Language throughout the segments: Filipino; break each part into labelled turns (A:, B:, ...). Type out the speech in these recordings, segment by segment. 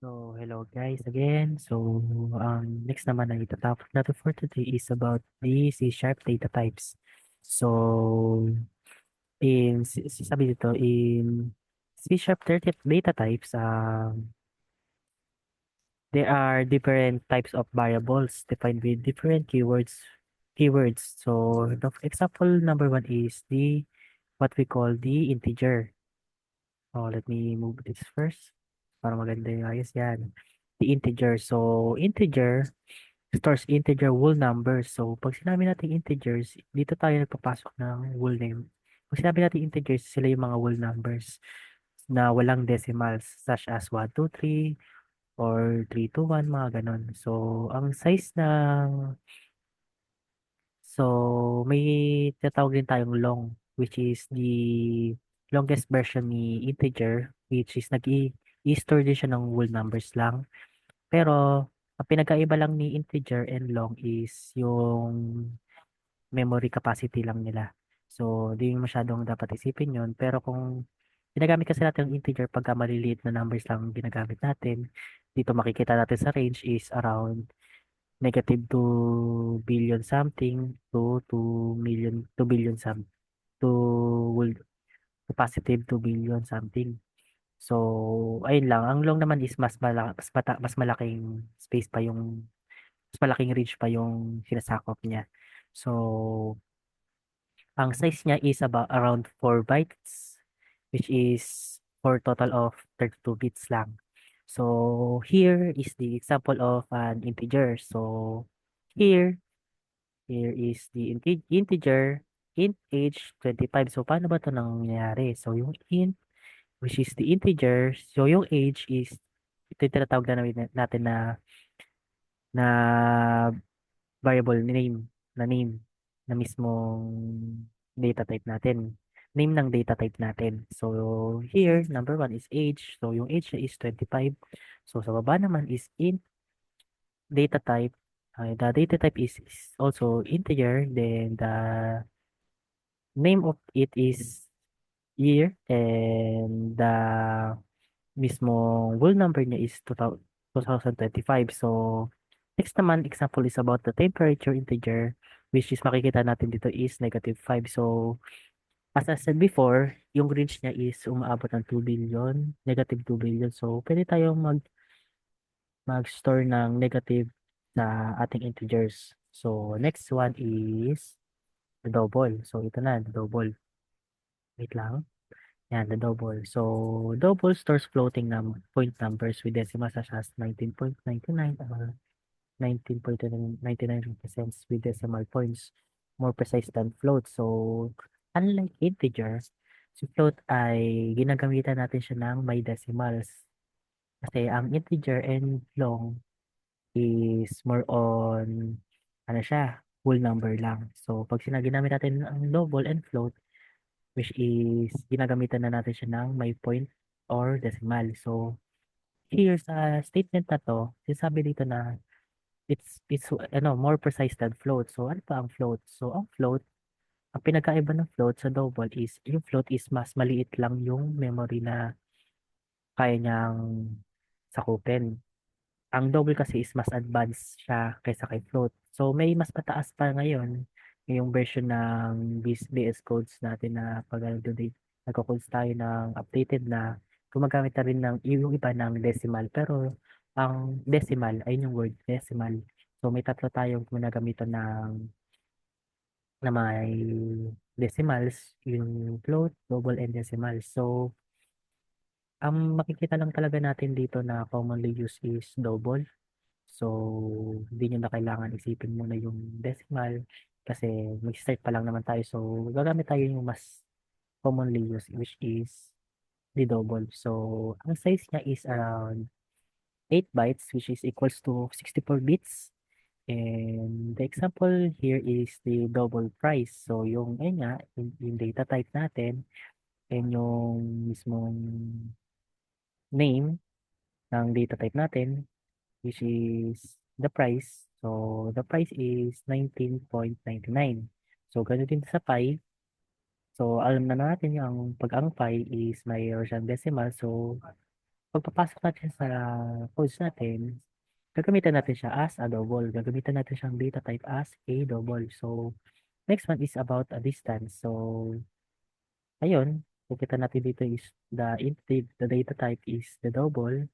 A: Hello guys again. Next naman na itatopic natin for today is about the C# data types. So, sabi dito, in C# data types, there are different types of variables defined with different keywords. So, the example number one is what we call the integer. Let me move this first para maganda yung ayos yan. The integer. So, integer stores integer whole numbers. So, pag sinabi natin integers, dito tayo nagpapasok ng whole name. Pag sinabi natin integers, sila yung mga whole numbers na walang decimals such as 1, 2, 3 or 3, 2, 1, mga ganon. So, may tinatawag din tayong long, which is the longest version ni integer, which is nag-i-store din siya ng whole numbers lang. Pero, ang pinagkaiba lang ni integer and long is yung memory capacity lang nila. So, di yung masyadong dapat isipin yun. Pero kung ginagamit kasi natin yung integer pagka maliliit na numbers lang ginagamit natin, dito makikita natin sa range is around negative 2 billion something to 2 billion to, will- to positive 2 billion something. So, ayun lang. Ang long naman is mas malaking space pa yung, mas malaking range pa yung sinasakop niya. So, ang size niya is about around 4 bytes, which is for total of 32 bits lang. So, here is the example of an integer. So, here, here is the integer, int age 25. So, paano ba ito nangyayari? So, yung int, which is the integer, so yung age is, ito yung tinatawag natin na variable name na mismong data type natin. Name ng data type natin. So, here, number one is age. So, yung age niya is 25. So, sa baba naman is int data type. The data type is also integer. Then, the name of it is year. And the mismong whole number niya is 2025. So, next naman, example is about the temperature integer, which is makikita natin dito is -5. So, as I said before, yung range niya is umaabot ng 2 billion, -2 billion. So, pwede tayong mag-store ng negative sa ating integers. So, next one is the double. So, ito na, the double. Wait lang. Yan, the double. So, double stores floating point numbers with decimals such as 19.99 or 19.99 represents with decimal points more precise than float. So, unlike integer, si float ay ginagamitan natin siya ng may decimals. Kasi ang integer and long is more on, ano siya, whole number lang. So, pag ginamit natin ang double and float, which is ginagamitan na natin siya ng may point or decimal. So, here sa statement na to, sinasabi dito na it's more precise than float. So, ano pa ang float? So, ang pinagkaiba ng float sa double is yung float is mas maliit lang yung memory na kaya niyang sakupin. Ang double kasi is mas advanced siya kaysa kay float. So, may mas mataas pa ngayon yung version ng BS codes natin na pag nagko-codes tayo ng updated na gumagamit na rin ng yung iba ng decimal. Pero ang decimal ay yung word decimal. So, may tatlo tayong ginagamitan na may decimals, yung float, double, and decimal. So, ang makikita lang talaga natin dito na commonly used is double. So, hindi nyo na kailangan isipin muna yung decimal kasi mag-start pa lang naman tayo. So, gagamit tayo yung mas commonly used which is the double. So, ang size niya is around 8 bytes which is equals to 64 bits. And the example here is the double price. So, yung, ayun nga, yung data type natin and yung mismong name ng data type natin which is the price. So, the price is 19.99. So, ganun din sa pi. So, alam na natin yung pag ang pi is mayroon siyang decimal. So, Pagpapasok natin sa codes natin, gagamitan natin siya as a double. Gagamitan natin siyang data type as a double. So, next one is about a distance. So, ayun, nakita natin dito is the data type is the double,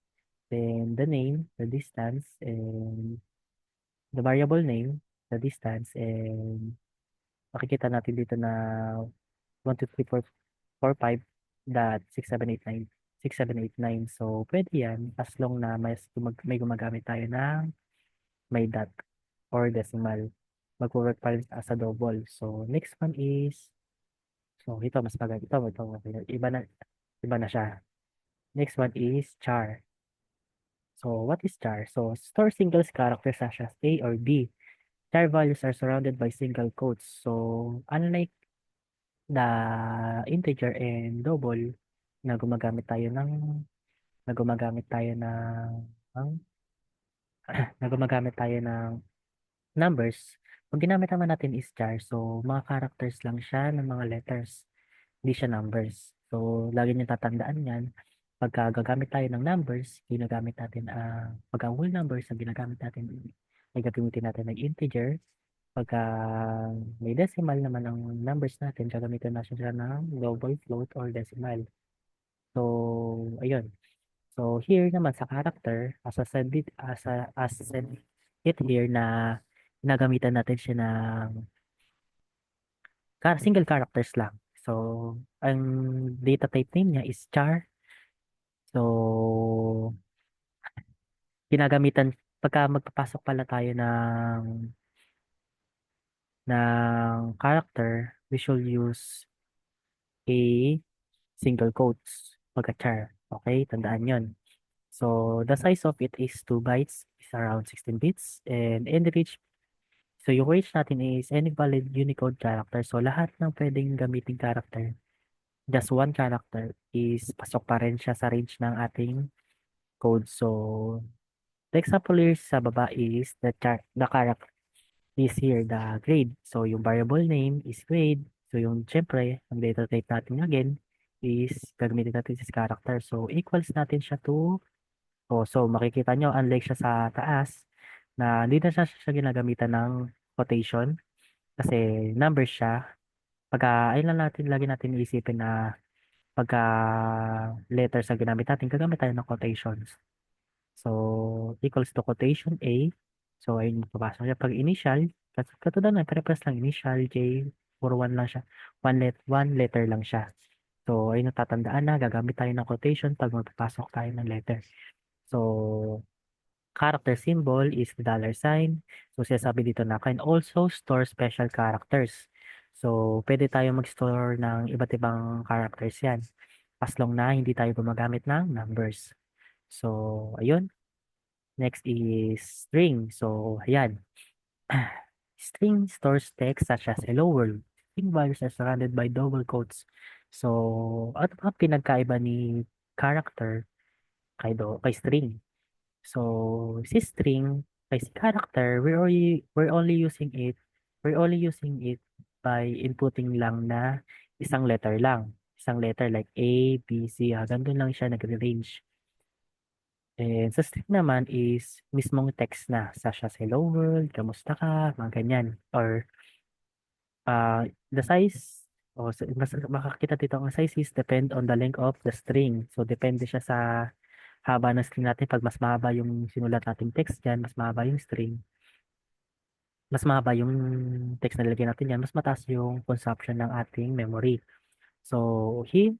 A: then the name, the distance, and the variable name, the distance, and makikita natin dito na 1, 2, 3, 4, 4, 5, dot 6, 7, 8, 9, 6, 7, 8, 9. So, pwede yan as long na may gumagamit tayo ng may dot or decimal. Mag-work pa rin as a double. So, next one is, so ito mas maganda. Ito, iba na siya. Next one is char. So, what is char? So, store singles characters such as A or B. Char values are surrounded by single quotes. So, unlike the integer and double na gumagamit tayo ng na gumagamit tayo ng na gumagamit tayo ng numbers, ang ginamit naman natin is char. So, mga characters lang siya ng mga letters. Hindi siya numbers. So, lagi niyo tatandaan yan. Pagka gagamit tayo ng numbers, ginagamit natin, pagka whole numbers, ang ginagamit natin ay gagamitin natin ng integer. Pagka may decimal naman ang numbers natin, gagamitin natin siya ng double float or decimal. So, ayun. So, here naman sa character, as said it here na ginagamitan natin siya ng single characters lang. So, ang data type name niya is char. So, ginagamitan, pagka magpapasok pala tayo ng character, we should use a single quotes pagka char. Okay, tandaan yon. So, the size of it is 2 bytes, is around 16 bits. And in the range, so yung range natin is any valid Unicode character. So, lahat ng pwedeng gamitin character, just one character is pasok pa rin siya sa range ng ating code. So, the example here sa baba is the character is here, the grade. So, yung variable name is grade. So, yung syempre, ang data type natin again is gagamitin natin is character. So, equals natin siya to. So, makikita nyo, unlike siya sa taas, na hindi na siya ginagamitan ng quotation kasi number siya. Pagka, ayun lang natin, lagi natin iisipin na pagka letters ang ginamit natin, gagamit tayo ng quotations. So, equals to quotation A. So, ayun, papasok siya. Pag initial, katulad na, pare-press lang initial, J, puro 1 lang siya. One letter lang siya. So, ayun, natatandaan na, gagamit tayo ng quotation pag magpapasok tayo ng letter. So, character symbol is the dollar sign. So, sinasabi dito na can also store special characters. So, pwede tayo mag-store ng iba't ibang characters yan. As long na hindi tayo gumagamit ng numbers. So, ayun. Next is string. So, ayan. String stores text such as hello world. String values are surrounded by double quotes. So, ano ba ang pinagkaiba ni character kay string? So, si string, si character, we're only using it by inputting lang na isang letter lang. Isang letter like A, B, C, hanggang doon lang siya nagre-range. And sa string naman is mismong text na, such as hello world, kamusta ka, mga ganyan. Or the size, makakita dito ang size is depend on the length of the string. So, depende siya sa haba ng string natin. Pag mas mahaba yung sinulat nating text dyan, mas mahaba yung string, mas mahaba yung text na lalagyan natin yan, mas mataas yung consumption ng ating memory. So, here,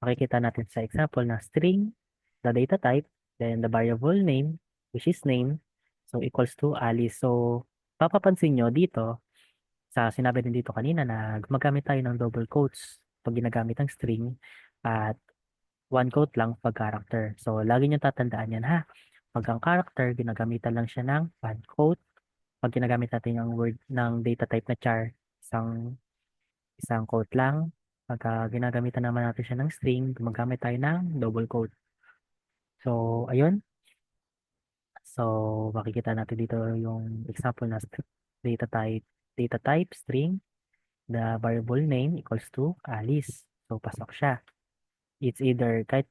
A: makikita natin sa example na string, the data type, then the variable name, which is name, so equals to Alice. So, papapansin nyo dito, sa sinabi din dito kanina na gumagamit tayo ng double quotes pag ginagamit ang string at one quote lang pag character. So, lagi nyo tatandaan yan ha. Pag ang character, ginagamitan lang siya ng one quote. Pag ginagamit natin ang word ng data type na char, isang isang quote lang. Pagka ginagamitan naman natin siya ng string, gumagamit tayo ng double quote. So, ayun. So, makikita natin dito yung example na data type, string, the variable name equals to Alice. So, pasok siya. It's either kahit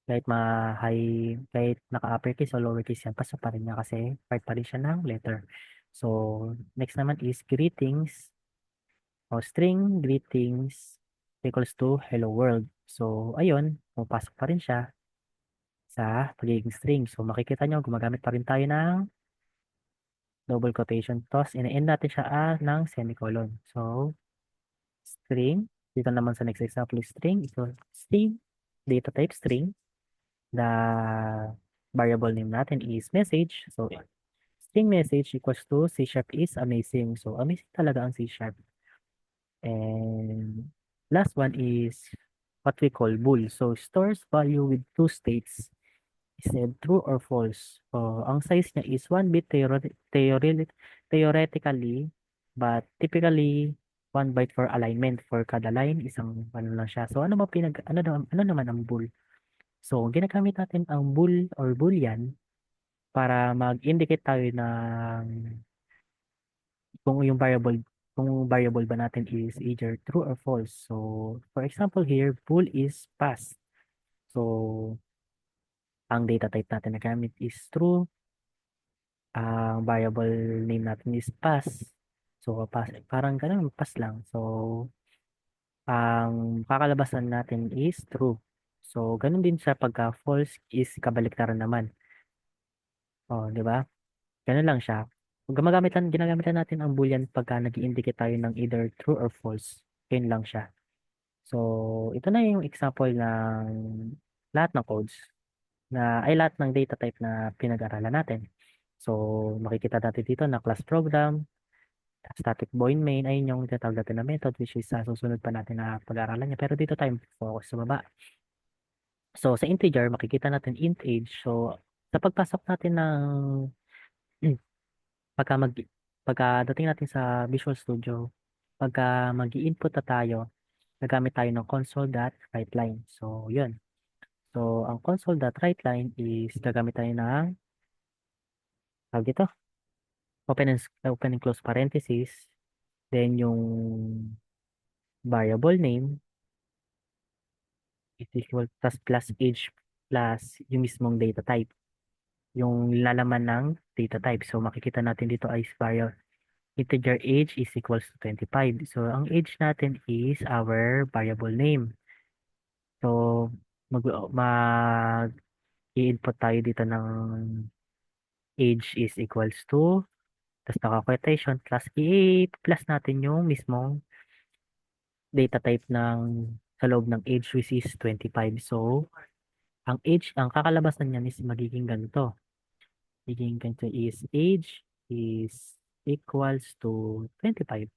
A: kahit naka-uppercase o lowercase yan, pasok pa rin niya kasi part pa rin siya ng letter. So, next naman is greetings o string greetings equals to hello world. So, ayun, pumapasok pa rin siya sa pagiging string. So, makikita nyo, gumagamit pa rin tayo ng double quotation. Tapos, ina-end natin siya ng semicolon. So, string, dito naman sa next example is string, ito, string, data type string. The variable name natin is message. So, string message equals to C# is amazing. So, amazing talaga ang C#. And last one is what we call bool. So, stores value with two states. Is it true or false? So, ang size niya is 1 bit theoretically, but typically 1 byte for alignment. For kada line, isang ano lang siya. So, ano naman ang bool? So, ginagamit natin ang bool or boolean para mag-indicate tayo ng kung yung variable ba natin is either true or false. So, for example here, bool is pass. So, ang data type natin na gamit is true. Ang variable name natin is pass. So, pass, parang ganun, pass lang. So, ang kakalabasan natin is true. So, ganun din sa pagka false is kabaliktaran naman. Oh, di ba? Ganun lang siya. Ginagamit lang natin ang boolean pagka nag-indicate tayo ng either true or false. Yun lang siya. So, ito na yung example ng lahat ng codes lahat ng data type na pinag-aralan natin. So, makikita natin dito na class program, static void main, ayun yung tinatawag natin na method which is sa susunod pa natin na pag-aralan niya. Pero dito tayo focus sa baba. So, sa integer, makikita natin int age. So, sa pagpasok natin ng pagka mag pagkadating natin sa Visual Studio, pagka mag-i-input na tayo, gagamit tayo ng console.writeLine. So, yun. So, ang console.writeLine is gagamit tayo ng tawag dito, open and close parenthesis, then yung variable name is equal plus age plus yung mismong data type, yung lalaman ng data type. So, makikita natin dito ay integer age is equals to 25. So, ang age natin is our variable name. So, i-input tayo dito ng age is equals to, tapos naka-quotation, plus i-plus natin yung mismong data type sa loob ng age which is 25. So, ang kakalabasan niyan is magiging ganito. Magiging ganito is age is equals to 25.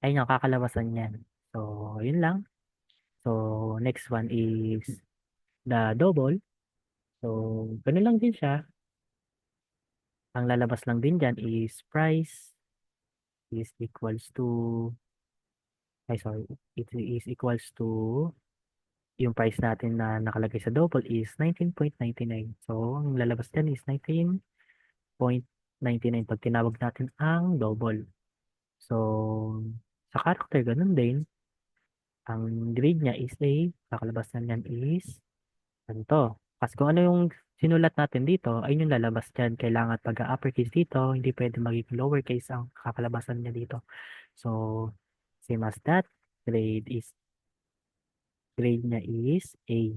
A: Ayun yung kakalabasan niyan. So, yun lang. So, next one is the double. So, ganun lang din siya. Ang lalabas lang din dyan is price is equals to, ay sorry, it is equals to, yung price natin na nakalagay sa double is 19.99. So, ang lalabas dyan is 19.99 pag tinawag natin ang double. So, sa character, ganun din. Ang grade niya is A, kakalabas na niyan is ganito. Kasi kung ano yung sinulat natin dito, ay yung lalabas dyan. Kailangan pag-uppercase dito, hindi pwede maging lowercase ang kakalabasan niya dito. So, same as that, grade niya is A.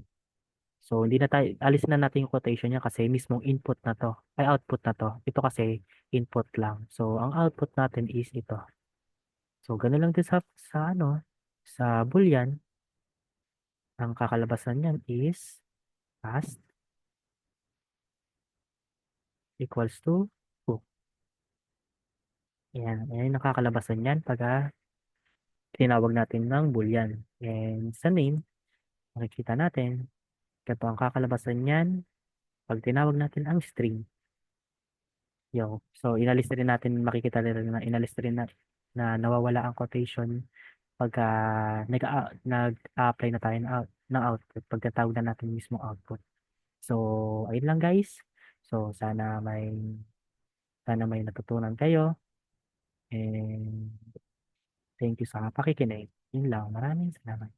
A: So, hindi na tayo, alisin na natin yung quotation niya kasi mismong input na to, ay output na to. Ito kasi input lang. So, ang output natin is ito. So, ganun lang din sa boolean, ang kakalabasan niyan is past equals to true. Yan yung nakakalabasan niyan pag tinawag natin ng boolean. And sa name, makikita natin, ito ang kakalabasan niyan pag tinawag natin ang string. Yo. So, inalis na rin natin, makikita rin na inalis na rin na nawawala ang quotation pagka nag-apply na tayo ng output, pagkatawag na natin mismo output. So, ayun lang guys. So, sana may natutunan kayo. And thank you sa pakikinig. Yun lang. Maraming salamat.